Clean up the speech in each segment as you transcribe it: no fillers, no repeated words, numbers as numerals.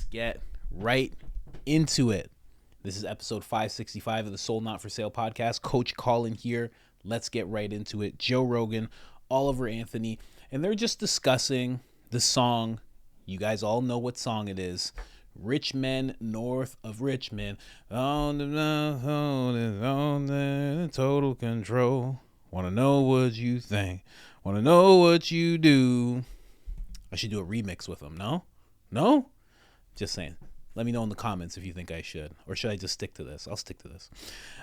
get right into it. This is episode 565 of the Soul Not For Sale podcast. Coach Colin here. Let's get right into it. Joe Rogan, Oliver Anthony, and they're just discussing the song. You guys all know what song it is. Rich Men North of Richmond. On the total control. Want to know what you think. Want to know what you do. I should do a remix with them, no? No? Just saying. Let me know in the comments if you think I should. Or should I just stick to this? I'll stick to this.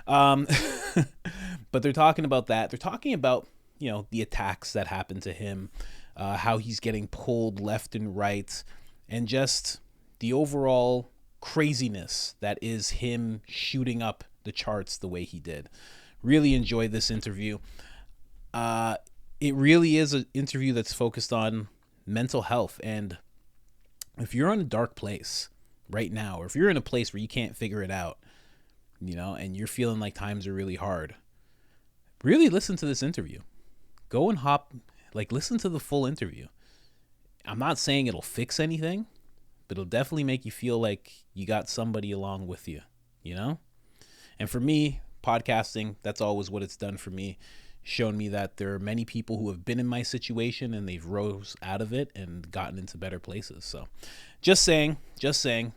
But they're talking about that. They're talking about, you know, the attacks that happened to him, how he's getting pulled left and right, and just the overall craziness that is him shooting up the charts the way he did. Really enjoyed this interview. It really is an interview that's focused on mental health. And if you're in a dark place right now, or if you're in a place where you can't figure it out, you know, and you're feeling like times are really hard, really listen to this interview. Go and listen to the full interview. I'm not saying it'll fix anything, but it'll definitely make you feel like you got somebody along with you, you know? And for me, podcasting, that's always what it's done for me. Shown me that there are many people who have been in my situation and they've rose out of it and gotten into better places. So just saying,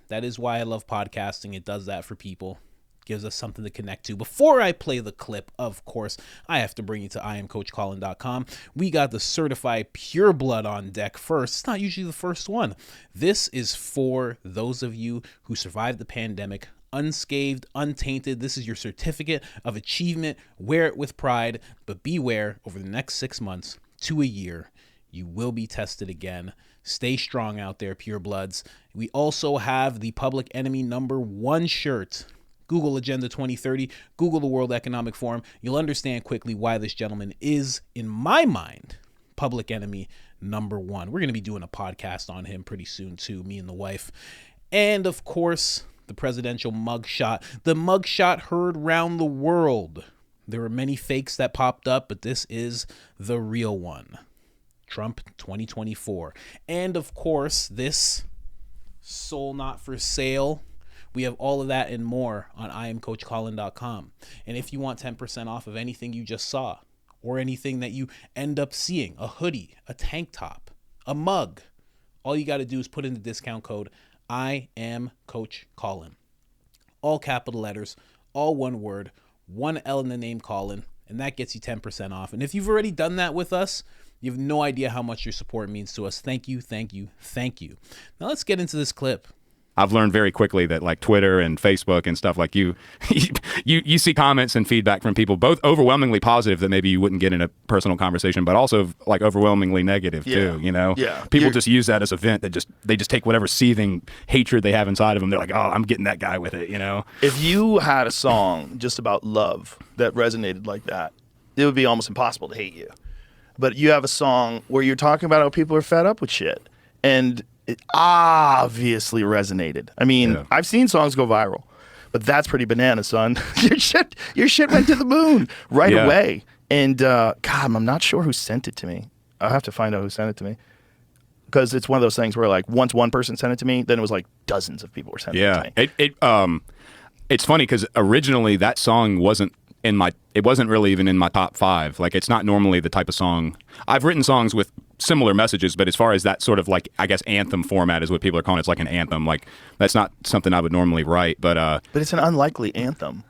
that is why I love podcasting. It does that for people, gives us something to connect to. Before I play the clip, of course, I have to bring you to IamCoachColin.com. We got the certified pure blood on deck first. It's not usually the first one. This is for those of you who survived the pandemic unscathed, untainted. This is your certificate of achievement. Wear it with pride, but beware, over the next 6 months to a year, you will be tested again. Stay strong out there, pure bloods. We also have the Public Enemy #1 shirt. Google Agenda 2030, Google the World Economic Forum. You'll understand quickly why this gentleman is, in my mind, Public Enemy #1. We're going to be doing a podcast on him pretty soon too, me and the wife. And of course, the presidential mugshot. The mugshot heard round the world. There were many fakes that popped up, but this is the real one. Trump 2024. And of course, this Soul Not For Sale. We have all of that and more on IamCoachColin.com. And if you want 10% off of anything you just saw, or anything that you end up seeing, a hoodie, a tank top, a mug, all you got to do is put in the discount code I am Coach Colin. All capital letters, all one word, one L in the name Colin, and that gets you 10% off. And if you've already done that with us, you have no idea how much your support means to us. Thank you, thank you, thank you. Now let's get into this clip. I've learned very quickly that like Twitter and Facebook and stuff like you see comments and feedback from people, both overwhelmingly positive that maybe you wouldn't get in a personal conversation, but also like overwhelmingly negative too, you know? Yeah. People just use that as a vent that they just take whatever seething hatred they have inside of them. They're like, oh, I'm getting that guy with it, you know? If you had a song just about love that resonated like that, it would be almost impossible to hate you. But you have a song where you're talking about how people are fed up with shit. And it obviously resonated. I mean, I've seen songs go viral, but that's pretty banana, son. Your shit went to the moon right away. And God, I'm not sure who sent it to me. I'll have to find out who sent it to me. Because it's one of those things where like once one person sent it to me, then it was like dozens of people were sending it to me. It's funny because originally that song wasn't really even in my top 5. Like, it's not normally the type of song. I've written songs with similar messages, but as far as that sort of like, I guess, anthem format is what people are calling it. It's like an anthem. Like, that's not something I would normally write, but it's an unlikely anthem.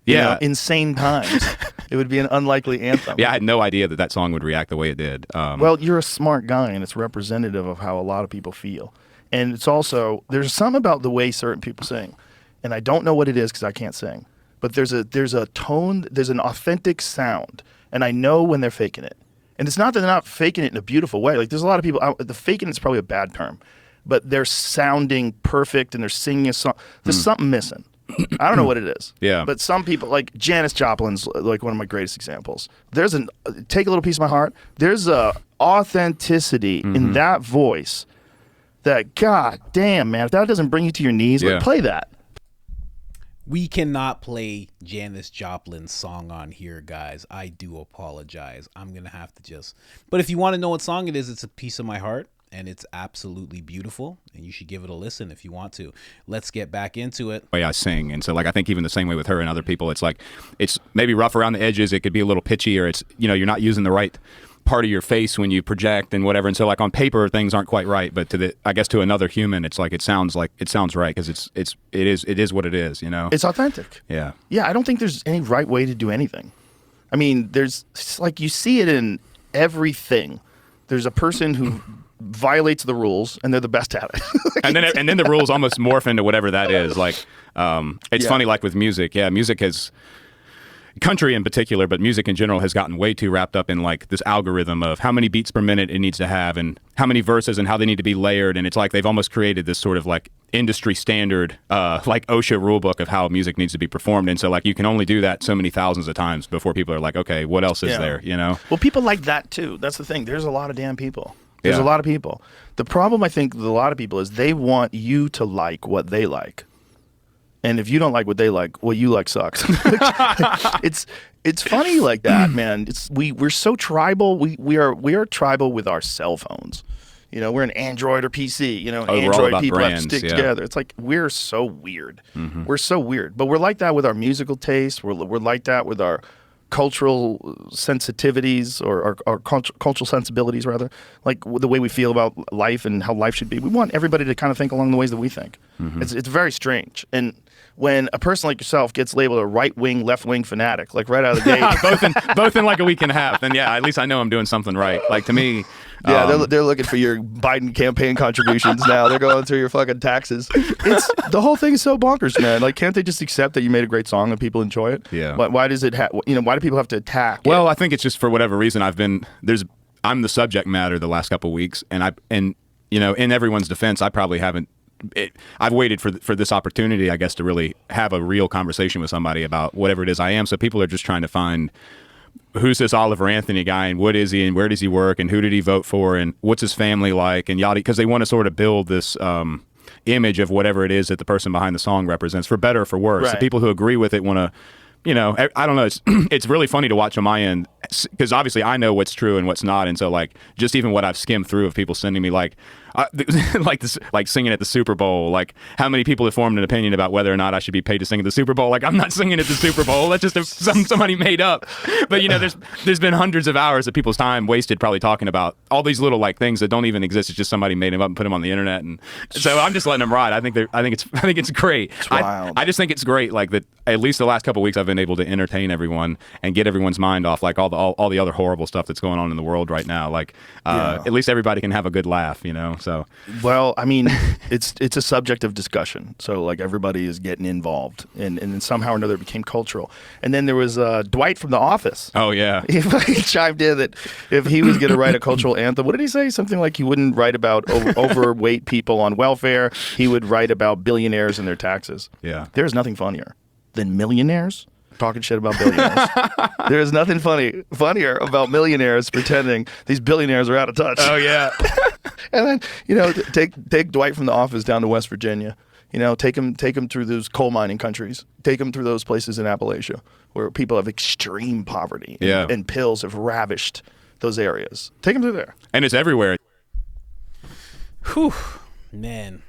Yeah. You know, insane times. It would be an unlikely anthem. Yeah, I had no idea that song would react the way it did. Well, you're a smart guy, and it's representative of how a lot of people feel. And it's also, there's something about the way certain people sing, and I don't know what it is because I can't sing. But there's a tone, there's an authentic sound, and I know when they're faking it. And it's not that they're not faking it in a beautiful way. Like, there's a lot of people, the faking is probably a bad term, but they're sounding perfect and they're singing a song. There's something missing. I don't know what it is. Yeah. But some people, like Janis Joplin's like one of my greatest examples. Take a little piece of my heart. There's a authenticity in that voice that, God damn, man, if that doesn't bring you to your knees, like, play that. We cannot play Janis Joplin's song on here, guys. I do apologize. I'm going to have to but if you want to know what song it is, it's A Piece of My Heart. and it's absolutely beautiful, and you should give it a listen if you want to. Let's get back into it. Way I sing, and so like I think even the same way with her and other people, it's like it's maybe rough around the edges. It could be a little pitchy, or it's you're not using the right part of your face when you project and whatever. And so like on paper things aren't quite right, but I guess to another human, it's like it sounds right because it is what it is. It's authentic. Yeah. I don't think there's any right way to do anything. I mean, it's like you see it in everything. There's a person who violates the rules and they're the best at it. and then the rules almost morph into whatever that is. Like it's funny, like with music. Yeah, music has, country in particular, but music in general has gotten way too wrapped up in like this algorithm of how many beats per minute it needs to have and how many verses and how they need to be layered. And it's like they've almost created this sort of like industry standard, like OSHA rule book of how music needs to be performed. And so like you can only do that so many thousands of times before people are like, okay, what else is there? Well, people like that too. That's the thing. There's a lot of damn people. There's a lot of people. The problem I think with a lot of people is they want you to like what they like. And if you don't like what they like, what you like sucks. It's funny like that, man. We're so tribal. We are tribal with our cell phones. We're an Android or PC. Android people have to stick together. It's like we're so weird. Mm-hmm. We're so weird. But we're like that with our musical taste. We're like that with our cultural sensitivities or cultural sensibilities, rather, like the way we feel about life and how life should be. We want everybody to kind of think along the ways that we think. Mm-hmm. It's very strange. And when a person like yourself gets labeled a right-wing, left-wing fanatic, like right out of the gate. both in like a week and a half, then yeah, at least I know I'm doing something right. Like to me... they're looking for your Biden campaign contributions now. They're going through your fucking taxes. The whole thing is so bonkers, man. Like, can't they just accept that you made a great song and people enjoy it? Yeah. Why does it why do people have to attack it? Well, I think it's just for whatever reason I'm the subject matter the last couple of weeks, and in everyone's defense, I probably haven't. I've waited for this opportunity, I guess, to really have a real conversation with somebody about whatever it is I am. So people are just trying to find who's this Oliver Anthony guy and what is he and where does he work and who did he vote for and what's his family like and yada, because they want to sort of build this image of whatever it is that the person behind the song represents, for better or for worse. Right. The people who agree with it want to, I don't know. It's really funny to watch on my end because obviously I know what's true and what's not, and so like just even what I've skimmed through of people sending me like singing at the Super Bowl, like how many people have formed an opinion about whether or not I should be paid to sing at the Super Bowl. Like I'm not singing at the Super Bowl. That's just somebody made up. But there's been hundreds of hours of people's time wasted probably talking about all these little like things that don't even exist. It's just somebody made them up and put them on the internet, and so I'm just letting them ride. I think it's great. It's wild. I just think it's great. Like that, at least the last couple of weeks, I've been able to entertain everyone and get everyone's mind off like all the other horrible stuff that's going on in the world right now. Like at least everybody can have a good laugh, So well, I mean, it's a subject of discussion. So like everybody is getting involved, and then somehow or another it became cultural. And then there was Dwight from The Office. Oh yeah, he chimed in that if he was going to write a cultural anthem, what did he say? Something like he wouldn't write about overweight people on welfare. He would write about billionaires and their taxes. Yeah, there's nothing funnier than millionaires talking shit about billionaires. There is nothing funnier about millionaires pretending these billionaires are out of touch. Oh yeah. And then take Dwight from The Office down to West Virginia. Take him through those coal mining countries. Take him through those places in Appalachia where people have extreme poverty and pills have ravished those areas. Take him through there. And it's everywhere. Whew, man,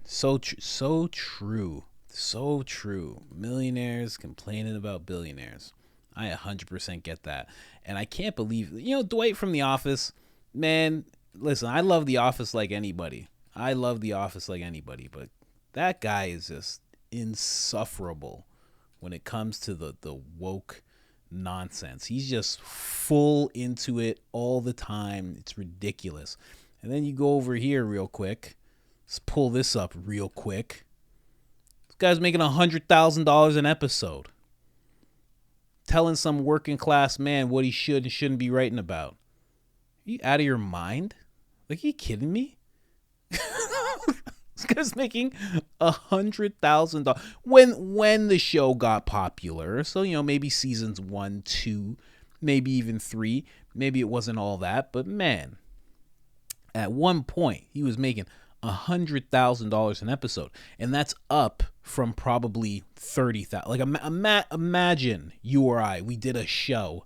so true. So true. Millionaires complaining about billionaires. I 100% get that. And I can't believe, Dwight from The Office, man, listen, I love The Office like anybody. But that guy is just insufferable when it comes to the woke nonsense. He's just full into it all the time. It's ridiculous. And then you go over here real quick. Let's pull this up real quick. Guy's making $100,000 an episode, telling some working class man what he should and shouldn't be writing about. Are you out of your mind? Like, are you kidding me? This guy's making $100,000 when the show got popular. So maybe seasons 1, 2, maybe even 3. Maybe it wasn't all that, but man, at one point he was making $100,000 an episode, and that's up from probably 30,000. Like imagine you or I, we did a show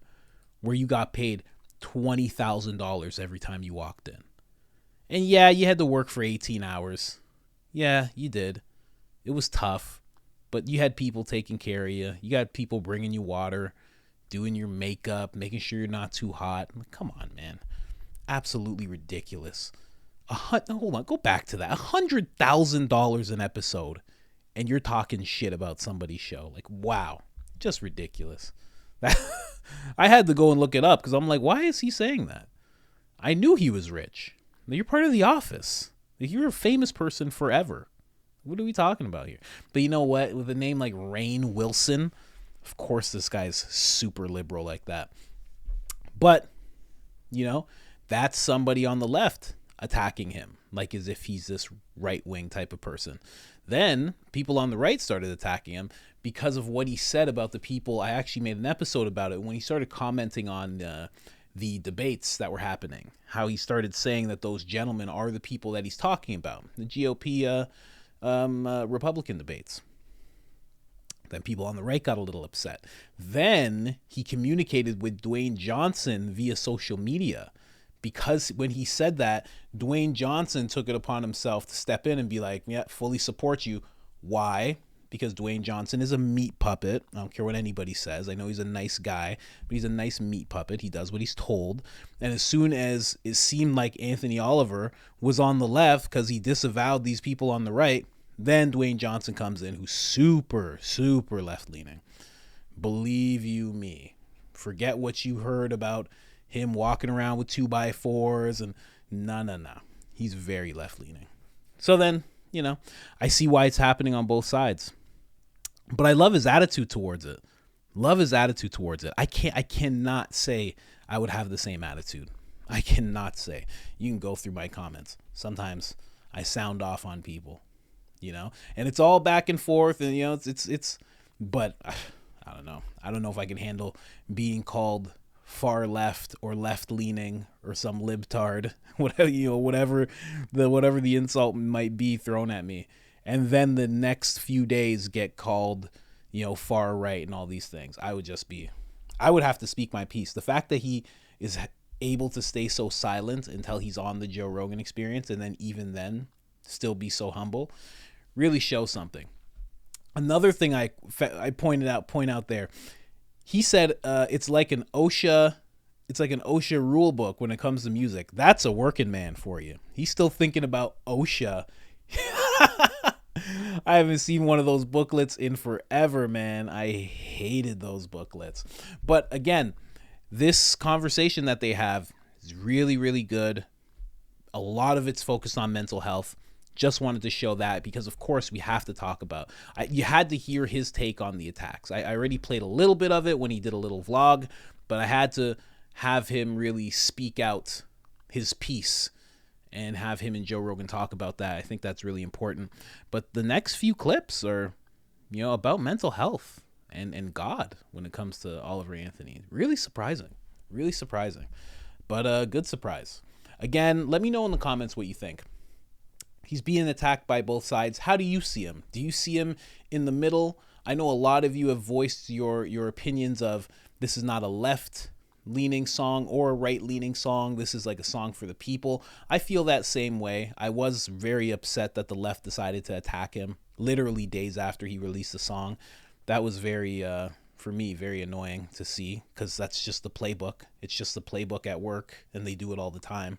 where you got paid $20,000 every time you walked in, And yeah, you had to work for 18 hours. Yeah, you did. It was tough, but you had people taking care of you. You got people bringing you water, doing your makeup, making sure you're not too hot. Like, come on, man. Absolutely ridiculous. Hold on, go back to that. $100,000 an episode, and you're talking shit about somebody's show. Like, wow, just ridiculous. I had to go and look it up because I'm like, why is he saying that? I knew he was rich. You're part of The Office. You're a famous person forever. What are we talking about here? But you know what? With a name like Rainn Wilson, of course this guy's super liberal like that. But, you know, that's somebody on the left attacking him, like as if he's this right-wing type of person. Then people on the right started attacking him because of what he said about the people. I actually made an episode about it when he started commenting on the debates that were happening, how he started saying that those gentlemen are the people that he's talking about, the GOP Republican debates. Then people on the right got a little upset. Then he communicated with Dwayne Johnson via social media, because when he said that, Dwayne Johnson took it upon himself to step in and be like, yeah, fully support you. Why? Because Dwayne Johnson is a meat puppet. I don't care what anybody says. I know he's a nice guy, but he's a nice meat puppet. He does what he's told. And as soon as it seemed like Anthony Oliver was on the left because he disavowed these people on the right, then Dwayne Johnson comes in, who's super, super left-leaning. Believe you me. Forget what you heard about him walking around with 2x4s and no. He's very left-leaning. So then, you know, I see why it's happening on both sides. But I love his attitude towards it. I cannot say I would have the same attitude. I cannot say. You can go through my comments. Sometimes I sound off on people, you know, and it's all back and forth, and you know, but I don't know. I don't know if I can handle being called far left or left leaning or some libtard, whatever the insult might be thrown at me, and then the next few days get called, you know, far right and all these things. I would have to speak my piece. The fact that he is able to stay so silent until he's on the Joe Rogan Experience, and then even then still be so humble, really shows something. Another thing I point out there, he said it's like an OSHA rule book when it comes to music. That's a working man for you. He's still thinking about OSHA. I haven't seen one of those booklets in forever, man. I hated those booklets. But again, this conversation that they have is really, really good. A lot of it's focused on mental health. Just wanted to show that because, of course, we have to talk about. You had to hear his take on the attacks. I already played a little bit of it when he did a little vlog, but I had to have him really speak out his piece and have him and Joe Rogan talk about that. I think that's really important. But the next few clips are, you know, about mental health and God when it comes to Oliver Anthony. Really surprising. But a good surprise. Again, let me know in the comments what you think. He's being attacked by both sides. How do you see him? Do you see him in the middle? I know a lot of you have voiced your opinions of this is not a left-leaning song or a right-leaning song. This is like a song for the people. I feel that same way. I was very upset that the left decided to attack him literally days after he released the song. That was very, for me, very annoying to see because that's just the playbook. It's just the playbook at work, and they do it all the time.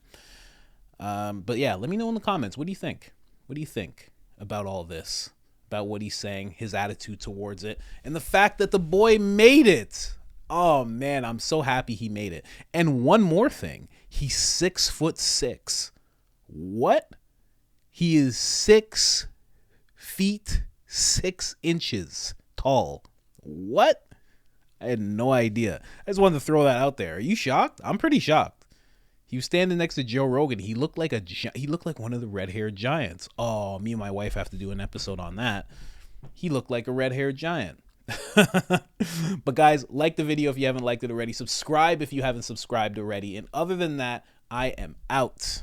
But yeah, let me know in the comments. What do you think? What do you think about all this? About what he's saying, his attitude towards it, and the fact that the boy made it. Oh man, I'm so happy he made it. And one more thing, he's 6'6". What? He is 6 feet 6 inches tall. What? I had no idea. I just wanted to throw that out there. Are you shocked? I'm pretty shocked. He was standing next to Joe Rogan. He looked like one of the red-haired giants. Oh, me and my wife have to do an episode on that. He looked like a red-haired giant. But guys, like the video if you haven't liked it already. Subscribe if you haven't subscribed already. And other than that, I am out.